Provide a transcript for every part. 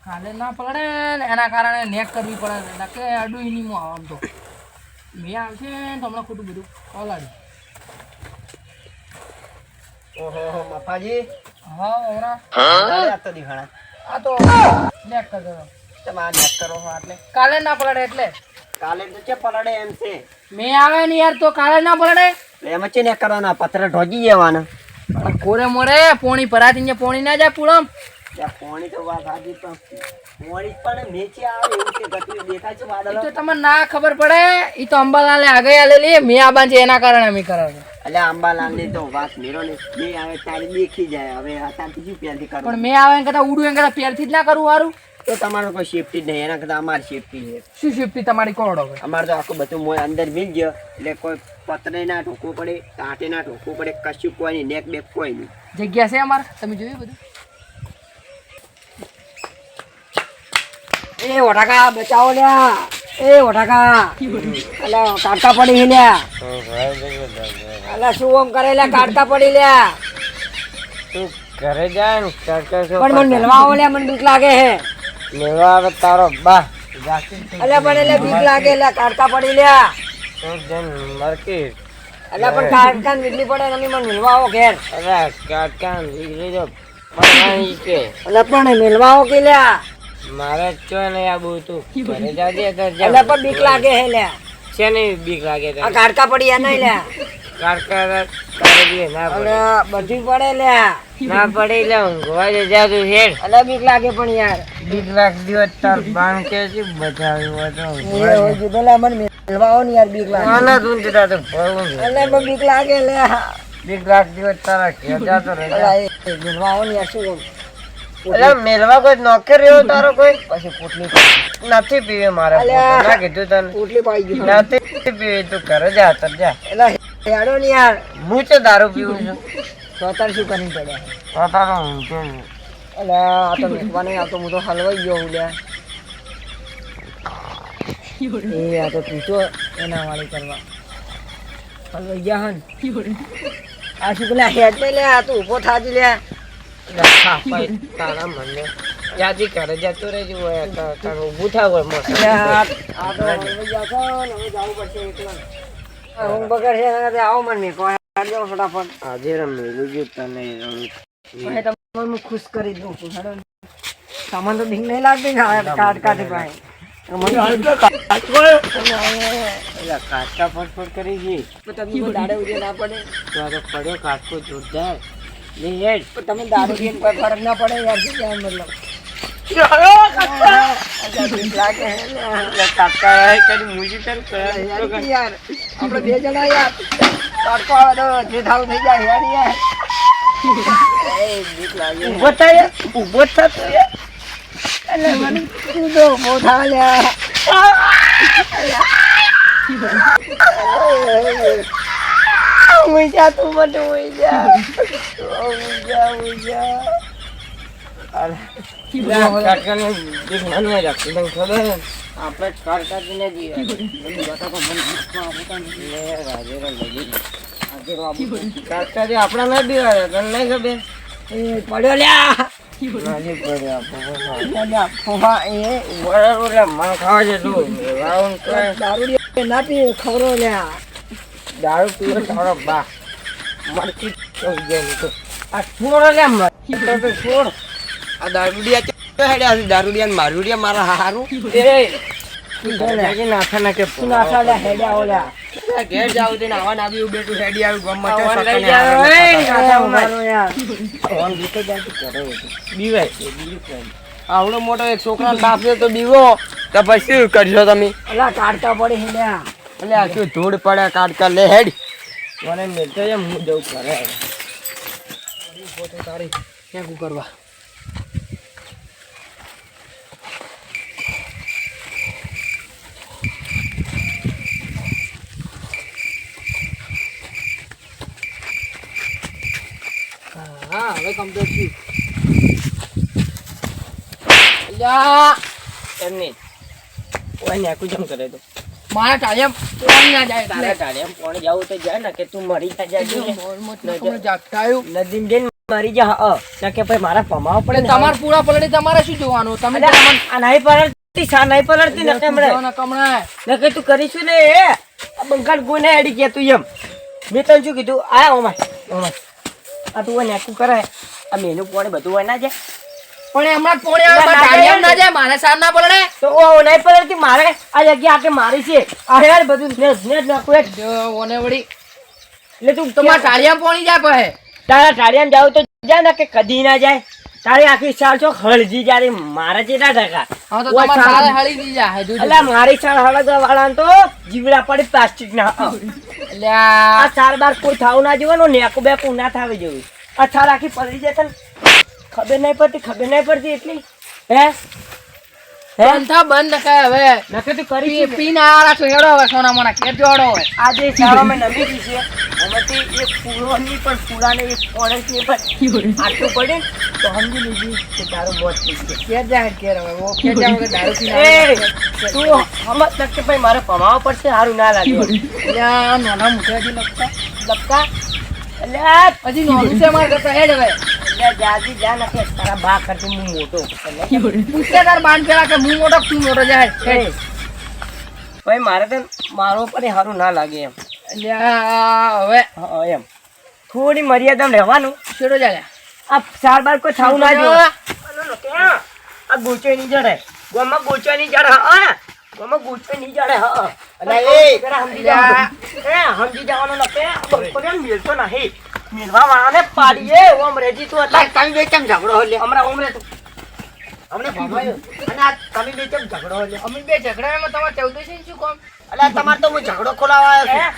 કાલે ના પડે ને એના કારણે નેક કરવી પડે નકે અડું નહીં મો આમ તો મેં આવશે ને તો હમણાં ખોટું બધું પલાડી. ઓહો મફાજી હા ઓરા આ તો દીવાણા આ તો નેક કરી દો તમે આ નેક કરો છો એટલે કાલે ના પડે એટલે કાલે તો છે પલડે એમ છે મેં આવે ને યાર તો કાલે ના પડે એમ છે નેક કરવાના પત્ર ઢોજી જવાના કોરે મોરે પોણી ભરાતી ને પોણી ના જાય પૂરમ ત્યાં પોણી તો વાત સાચી પણ પોણી પણ નીચે આવે એવું કે ગતિ દેખાય છે વાદળ તો તમને ના ખબર પડે ઈ તો અંબાલાલે આગળ આલેલી મેં આ બાંજે એના કારણે અમે કરાવે એટલે અંબાલાલ ની તો વાત મેરો ને બે આવે તારી દેખી જાય હવે અત્યારથી શું પહેરથી કરવું પણ મેં આવે કરતા ઉડું એમ કરતા પહેરથી જ ના કરવું સારું તો તમારો કોઈ સેફટી જ નહીં એના કરતા અમારી સેફટી છે શું સેફટી તમારી કોણ હવે અમારે તો આખું બધું મોય અંદર મિલ ગયો એટલે કોઈ પતરે ના ઢોકવું પડે કાંટે ના ઢોકવું પડે કશું કોઈ નહીં નેક બેક કોઈ નહીં જગ્યા છે અમારે તમે જોયું બધું એ ઓઢાકા બચાવો લ્યા એ ઓઢાકા અલા કાટકા પડી લ્યા અલા શું ઓમ કરે લ્યા કાટકા પડી લ્યા તું ઘરે જાય ને પણ મને મેલવા આવો લ્યા મને બીક લાગે હે લેવા આવે તારો બા અલ્યા પણ એટલે બીક લાગે લ્યા કાટકા પડી લ્યા તું જન મરકી અલ્યા પણ કાટકા વીજળી પડે ને મને મેલવા આવો ઘેર અરે કાટકા દીકરી તો બનાવી છે અલ્યા પણ મેલવા આવો કે લ્યા મારે ચો નહીં આબુ તું ઘરે જાજે તો જા અલ્યા પણ બીક લાગે હે લ્યા છે નહીં બીક લાગે આ કાટકા પડી યા નહીં લ્યા કાટકા તારે બી ના પડે અલ્યા બધી પડે લ્યા ના પડે એટલે ઊંઘવા જ જા તું હેડ અલ્યા બીક લાગે પણ યાર બીક લાખ દિવસ તાર બાણ કે છે બચાવ્યું હતો પેલા મને મેલવા આવો ને યાર બીક લાગે ના તું જતા તો ભરવું અલ્યા પણ બીક લાગે લ્યા બીક લાખ દિવસ તારા ઘેર જાતો રહે અલ્યા એ મેલવા આવો ને યાર શું એટલે મેલવા કોઈ નોકર રહ્યો તારો કોઈ પછી પોટલી નથી પીવે મારે અલ્યા. ના કીધું તને પોટલી પાઈ ગઈ નથી પીવે તું ઘરે જા તર જા એટલે હેડો ને યાર હું છે દારૂ પીવું છું તો અત્યારે શું કરીને પડ્યા તો તારો ઊંઘે છે. એટલે આ તો મેકવા નહીં આવતો હું તો હલવાઈ ગયો હું લ્યા એ આ તો પૂછો એના વાળી કરવા હલવાઈ ગયા હન આ શું પેલા હેડ પે લે આ તો ઊભો થાજી લે એટલે ખાપાય તારા મને યાદી ઘરે જતું રહેજે હોય તારું ઊભું થાવ હોય મસ્ત આ તો હલવાઈ ગયા છો ને હવે જવું પડશે એકલા ઊંઘ બગડ છે એના કરતા આવો મને મેકવા હેડ જાઓ ફટાફટ આજે રમેલું જો તને ભાઈ તમને હું ખુશ કરી દઉં છું હેડો સામાન તો બીક નહીં લાગતી ને કાટકાથી ભાઈ એટલે કાચકા ફટફટ કરી છે તમે દાડે ઉજે ના પડે તો આ તો પડ્યો કાચકો જોરદાર લે હેડ તમે દારૂ પીને કોઈ ફરક ના પડે યાર શું કહેવાનો મતલબ લાગે કાચકા કરી મૂજી તર યાર આપણે બે જણા યાર તડકો આવે તો જે થાવું થઈ જાય યાર યાર ઊભો થાય ઊભો થતો એટલે મને તું તો ઉભો થા લ્યા ઉઈ જા તું મને ઉઈ જા કાટકાને એક મન માં રાખતું તને ખબર ને આપણે કાટકાને જઈએ કાટકા આપણા ના દેવાય તને નહીં ખબર એ પડ્યો લ્યા નથી પડ્યા ફોફા એ બરાબર મન ખાવા જેટલું વાળું દારૂ ના પી ખબરો લ્યા દારૂ પીવો તારો બા મરતી તો આ છોડ લે મર તો છોડ આ દારૂડિયા હેડ્યા છે દારૂડિયા મારુડિયા મારા હારું એ નાખા નાખે તું નાખા લ્યા હેડ્યા ઓલ્યા ઘેર જાવ તે નાવા નાવી બેઠું હેડી આવ્યું ગમ બીવાય આવડો મોટો એક છોકરાને કાપ્યો તો બીવો તો પછી શું કરશો તમે અલા કાટકા પડે હેડ્યા એટલે આ શું ધૂળ પડે કાટકા લે હેડ મને મેલતો છે હું જવું કરે તારી ક્યાં કરવા હા હવે કમ્પ્લીટ થયું એમની કોઈ નાખું જમ કરે તો મારા ટાળિયા કોણ ના જાય તારે તારે કોણ જવું તો જાય ને કે તું મરી જાય જાગતા આવ્યું નદીમ જઈને મરી જા કે ભાઈ મારા પમાવ પડે ને. તમારે પૂરા પલડી તમારે શું જોવાનું? તમે અલ્યા, આ નહીં પલળતી સા નહીં પલળતી નકે હમણાં કમણા નકે તું કરીશું ને આ બંગાળ ગોને એડી કે તું એમ મેં તને શું કીધું આ ઓમાય આ તું હોય નેકું કરે આ મેનું પોણે બધું હોય ના જાય પણ એમના પોણે આવે ના ટાળિયામ ના જાય. જાય મારે સાર ના પલડે. તો ઓ નહીં પલળતી મારે આ જગ્યા આટે મારી છે આ યાર બધું ને નાખું એક જો ઓને વળી એટલે તું તમારે ટાળિયામ પોણી જાય પહે. તારા ટાળિયામાં જાવ તો જા ને કે કદી ના જાય તારી આખી સાલ છો હળજી જારી મારા ચેટા ટકા હા તો ઓય તમારે સાર- સારે હળી દી જાય જોજો. અલ્યા મારી સાલ હળગવા વાળા તો જીવડા પડી પ્લાસ્ટિક ના અલ્યા આ સાર બાર કોઈ થાવ ના જોવાનું નેકું બેકું ના થાવી જોયું આ સાર આખી પડી જાય તને ખબર નહીં પડતી એટલી હે બંધા બંધ નખાય હવે. નકે તું કરી પી પીને આરા છો હેડો હવે સોના મોના ઘેર જોડો હવે. આજે શાળામાં નમી ગઈ છે એમાંથી એક ફૂલોની પણ ફૂલાને એક ઓરેન્જની પણ આટલું પડે ને તો સમજી લીધી કે તારું મોત થઈ ગયું. ઘેર જાય ઘેર હવે ઓ ઘેર જાય વગર દારૂ પીને એ આવે. તું સમજ નક્કી ભાઈ મારે પમાવા પડશે સારું ના લાગે અલ્યા નાના મુખેથી લપતા લપકા અલ્યા હજી નોનું છે મારે કરતા હેડ હવે. અલ્યા જાજી જા નથી તારા બા કરતી હું મોટો પૂછે તાર બાન પેલા કે હું મોટો તું મોટો જાય હેડ. ભાઈ મારે તો મારો પણ સારું ના લાગે એમ અલ્યા હવે હા એમ થોડી મર્યાદામાં રહેવાનું છેડો જાય. આ સાર બાર કોઈ થાવું ના જોઈએ આ ગોચો નહીં જડે ગોમાં ગોચો નહીં જડે હા ગોમાં ગોચો નહીં જડે હા અલા એ સમજી જવાનું સમજી જવાનું નકે બપોરે મિલતો નહીં મિલવા વાળાને પાડીએ ઓમ રેજી તું હતા તમે બે કેમ ઝઘડો લે હમણાં ઓમ રે તું અમને ભમાયો અને આ તમે બે કેમ ઝઘડો લે અમે બે ઝઘડામાં તમારે 14 છે શું કામ? અલા તમાર તો હું ઝઘડો ખોલાવા આવ્યો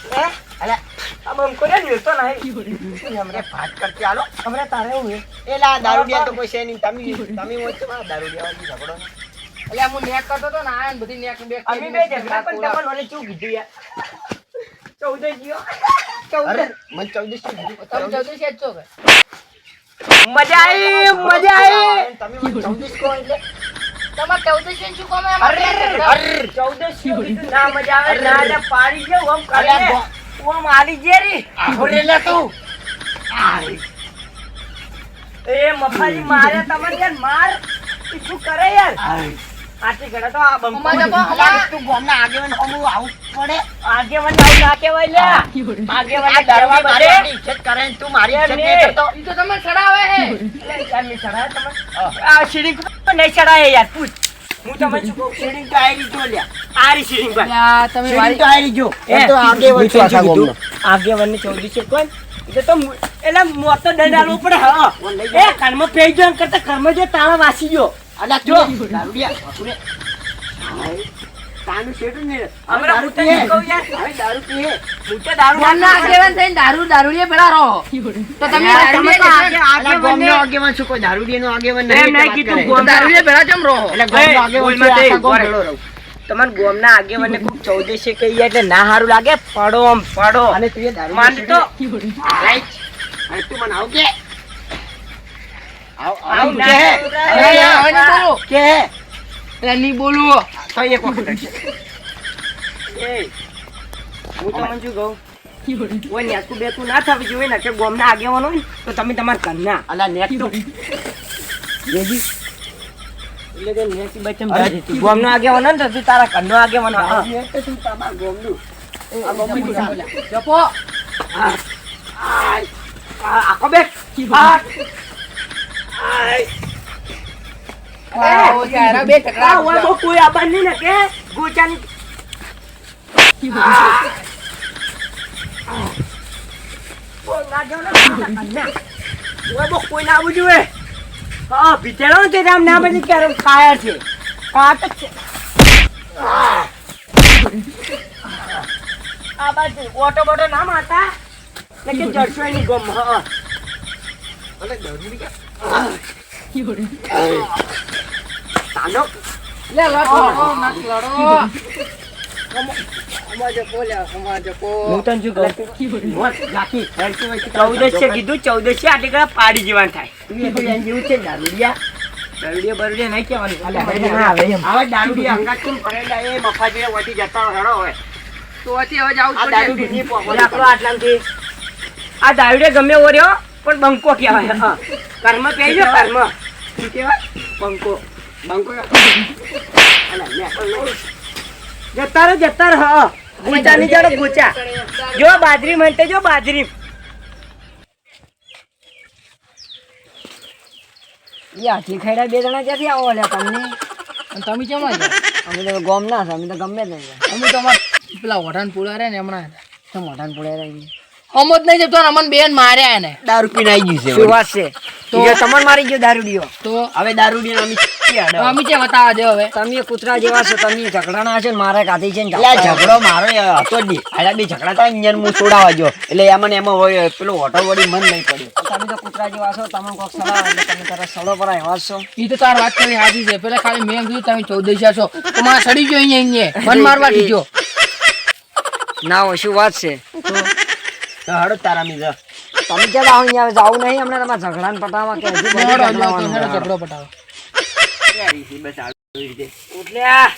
છું હે અલા આ બમ કોને મિલતો નહીં હમણે ફાટ કરતી આલો હમણે તારે હું એલા દારૂડિયા તો કોઈ છે નહીં તમે મોચ માં દારૂડિયા ઝઘડો અલ્યા હું નેક કરતો તો ને આ બધી નેક બે અમે બે ઝઘડા પણ તમને મને શું કીધું યાર 14 જીઓ 14 મને 14 તમે 14 છે જ છો કે? મજા આવી તમે મને 14 કહો એટલે તમારે 14 છે શું કામ? અરે 14 કીધું ના મજા આવે ના એટલે પાડી છે ઓમ કાલે ઓમ આલી જેરી આખોરેલા તું એ મફાજી મારે તમને યાર માર ઈ શું કરે યાર આટલી ઘડા તો આ બંકો અમાર જપો, અમાર. તું ગામના આગેવાન હમું આવું પડે આગેવાન આવું ના કહેવાય લ્યા આગેવાન દરવા મારે ઇજ્જત કરે ને તું મારી યાર, ઇજ્જત ને. નહીં કરતો ઈ તો તમે ચડાવે હે. યાર મેં ચડાય તમે આ શીરિંગ નહીં ચડાય યાર પૂછ હું તમને શું કહું શીરિંગ તો આયરી જો લ્યા આરી શીરિંગ ભાઈ અલ્યા તમે શેરીન વાળી તો આયરી જો એ તો આગેવાન છે આખા ગામનો. આગેવાનની 14 છે કોણ એટલે તો એટલે મોતો દંડ આલવો પડે હા એ કર્મ પેઈ જો એમ કરતા કર્મ જો તાળા વાસી ગયો અલા જો. દારૂડિયા બાપુરે. હાય, તાનું શેઠું ને હમણાં દારૂ હું તને પીએ. કહું યાર. હવે દારૂ પીએ. હું તો દારૂ ગામના આગેવાન થઈને દારૂડિયા ભેળા રહો. તો તમે અલા, તમે તો દારૂડિયા અલા, ગામનો આગેવાન શું કોઈ દારૂડિયાનો આગેવાન એમ નહીં નહીં એટલે કીધું, વાત કરે. ગામ- દારૂડિયા ભેળા કેમ રહો? એટલે ગામનો આગેવાન છે, આખા ગામ ભેળો રહું. તમારા ગામના આગેવાનને કોક 14 છે કહીએ એટલે ના સારું લાગે પડો આમ પડો અને તું એ દારૂ માન તો રાઈટ. અને તું મને આવ કે આવ આવ આવ ના. કે હવે નહીં બોલો. કે એટલે નહીં બોલવું. તો એક વખત હશે. એ હું તમને શું કહું ઓય નેકું બેકું ના થવી જોઈએ ને કે ગામના આગેવાન હોય ને તો તમે તમારા ઘરના અલા નેક તો રેજી એટલે કે નેકી બચમ જાજી તું ગામનો આગેવાન હોય ને તો તું તારા ઘરનો આગેવાન હોય. હા. નેક તો તું તમારા ગામનું. આ ગામમાં ચાલે. જપો. આખો બેક આ આ ઓ યાર, બે ઝઘડા આ ઓય બહુ કોઈ આબાદ નહીં ને કે ગોચાની બોલ ના જાવ ને ના ઓય બહુ કોઈ ના આવવું જોઈએ હા ભીતેડો ને તે રામ ના બની ક્યારે ખાયા છે આ તો છે આ બાજુ ઓટો બોટો ના માતા ને કે જડશો એની ગમ હા અલે દારૂડિયા. તાનો લે લડો, નાખ લડો. અમાર જપો લ્યા, અમાર જપો. હું તને શું કહું મોત રાખી 14 છે કીધું 14 છે આટલી ઘણા પાડી જીવાન થાય તું એ તો એમ જેવું છે દારૂડિયા. બરડીયા બરડીયા નહીં કહેવાનું અલા, હવે હવે ના આવે એમ આવા દારૂડિયા હંગાત કેમ ફરેલા એ મફાજીએ વટી જતા હેડો હવે. તો હજી હવે જાવું જ આ પડશે. દારૂડિયા નહીં આપણો આટલામથી આ દારૂડિયા ગમે એવો રહ્યો પણ બંકો કહેવાય. હા કર્મ પહેજો કર્મ શું કહેવાય બંકો બંકો જતા રહો હા ગોચા ની જડો ગોચા જો બાજરી મનતે જો બાજરી હાથી ખૈડા બે જણા ક્યાંથી આવો લ્યા તમને? અને તમે કેમ આવ્યા? અમે તો ગોમ ના છે, અમે તો ગમે તે અમે તો અમાર પેલા વઢાણ પૂળા રહ્યા ને હમણાં મોઢાને પડ્યા રહી. હમ જ નહીં જતો અમને બેન માર્યા એને દારૂ પીને આવી ગયું શું વાત છે? તો તો તમારે મારી ગયો દારૂડિયો. તો હવે દારૂ પીને અમે છે બતાવા દે હવે. તમે કૂતરા જેવા છો, તમે ઝઘડાના છો ને મારે કાઢી છે ને ઝઘડો મારો હતો જ નહીં આલા બે ઝઘડા થાય ઇન્જન હું છોડાવા ગયો એટલે એમાં એમાં હોય પેલો ઓટો વળી મન નહીં પડ્યું. તમે તો કૂતરા જેવા છો, તમે કોક સડાવો એટલે તમે તરત સડો પર એવા છો. ઈ તો તાર વાત કરી સાચી છે. પેલા ખાલી મેં કીધું તમે 14 છો તો મારે સડી ગયો અહીંયા મન મારવા કીધો. ના હોય શું વાત છે? તો હળો તારા મી જા તમે ક્યાં આવો અહીંયા જાવું નહીં હમણાં તમારે ઝઘડાને પટાવવા કે હજુ બધું હેડો, બદલાવાનું છે? ઝઘડો પટાવો. બસ આવી રીતે ઉઠલ્યા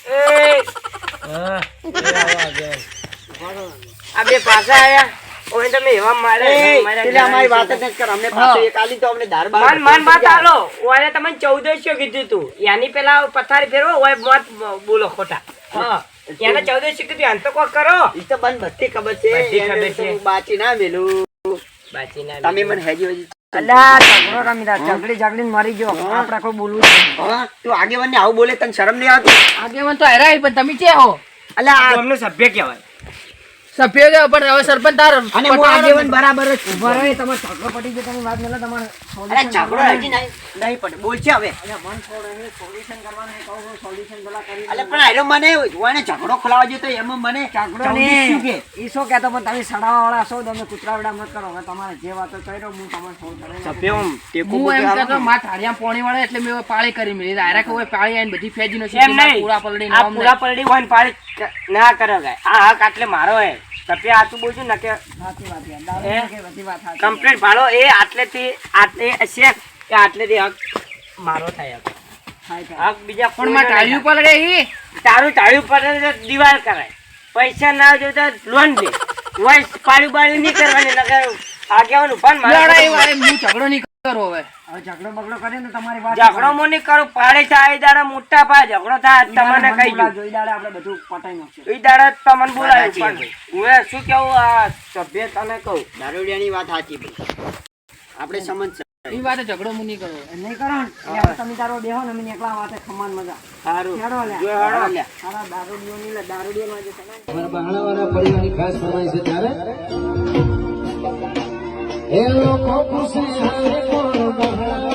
એ આ બે પાછા આયા ઓય તમે એવા મારે એટલે અમારી વાત જ નથી કર અમને પાછો એક આલી તો અમને દાર બાર માન વાત આલો ઓય તમને 1400 કીધું તું યાની પેલા પથારી ફેરવો ઓય મત બોલો ખોટા હા યાને 1400 કીધું આન તો કોક કરો ઈ તો બન બધી ખબર છે બાચી ના મેલું બાચી ના તમે મને હેજી હેજી અલ્યા ઝઘડો રમીતા ઝઘડીને મરી ગયો. આપણે કોઈ બોલવું જ નહીં. હા તું આગેવાન ને આવું બોલે તને શરમ નહીં આવતી આગેવાન તો હેરાય પણ તમે છે હો અલ્યા અમને સભ્ય કહેવાય સભ્ય કે પણ હવે સરપંચ તાર અને હું આગેવાન બરાબર જ છું. ઉભા રહો તમારે ઝઘડો પટી ગયો તમે વાત મેલો તમારે અરે ઝઘડો હજી નહીં પડે બોલ છે હવે અલ્યા મન છોડો એને સોલ્યુશન કરવાનું એ કહું સોલ્યુશન પેલા કરી અલે પણ આયરો મને ઓને ઝઘડો ખોલાવા જો તો એમાં મને ઝઘડો શું ને કે ઈ શું કહેતો પણ તમે સડાવા વાળા છો તમે કૂતરાવડા મત કરો. હવે તમારે જે વાતો કર્યો હું તમને ફોન કરી સભ્ય ટેકો હું એમ બોકે કહેતો માં ઠાડિયા પોણી વાળા એટલે મેં પાળી કરી મેલી આયરા કે ઓય પાળી આઈને બધી ફેજીનો એમ નહીં પૂરા પલડી આ પૂરા પલડી હોય ને પાડી ના કરે ગાય આ હક આટલે મારો હે સભ્ય આતું બોલશું ને કે સાચી વાત છે. દારૂ કે બધી વાત સાચી. કમ્પ્લીટ ભાડો એ આટલેથી આટલે છે કે આટલેથી હક મારો થાય હક થાય થાય. હક બીજા પણ માં ટાળ્યું પલડે ઈ તારું ટાળ્યું પડે તો દિવાલ કરાય પૈસા ના જોતા લોન દે હોય પાડ્યું બાળ્યું નહીં કરવાની નકર આગેવાનું પણ લડાઈ વાળે હું ઝઘડો નહીં કરો હવે. હવે ઝઘડો બગડો કરે ને તમારી વાત ઝઘડો મો નહીં કરું પાડે થાય દાડા મોટા પા ઝઘડો થાય તમને કહી દઉં જોઈ દાડે આપણે બધું પટાઈ નાખશું. એ દાડા તમને બોલાવ્યું પણ હું શું કેવું આ સભ્ય તને કહું દારૂડિયાની વાત સાચી આપણે સમજ ઈ વાતે ઝઘડો હું નહીં કરો. નહીં કરો ને એટલે હવે તમે તારો બેહો ને અમે એકલા વાતે ખમાન મજા સારું હેડો લ્યા. જો હેડો લ્યા સારા દારૂડિયોની લે દારૂડિયોમાં જે તમે અમારા બહાણાવાળા પરિવારની ખાસ ફરમાઈશ છે ત્યારે એ લોકો ખુશી હારે કોણ બહાણા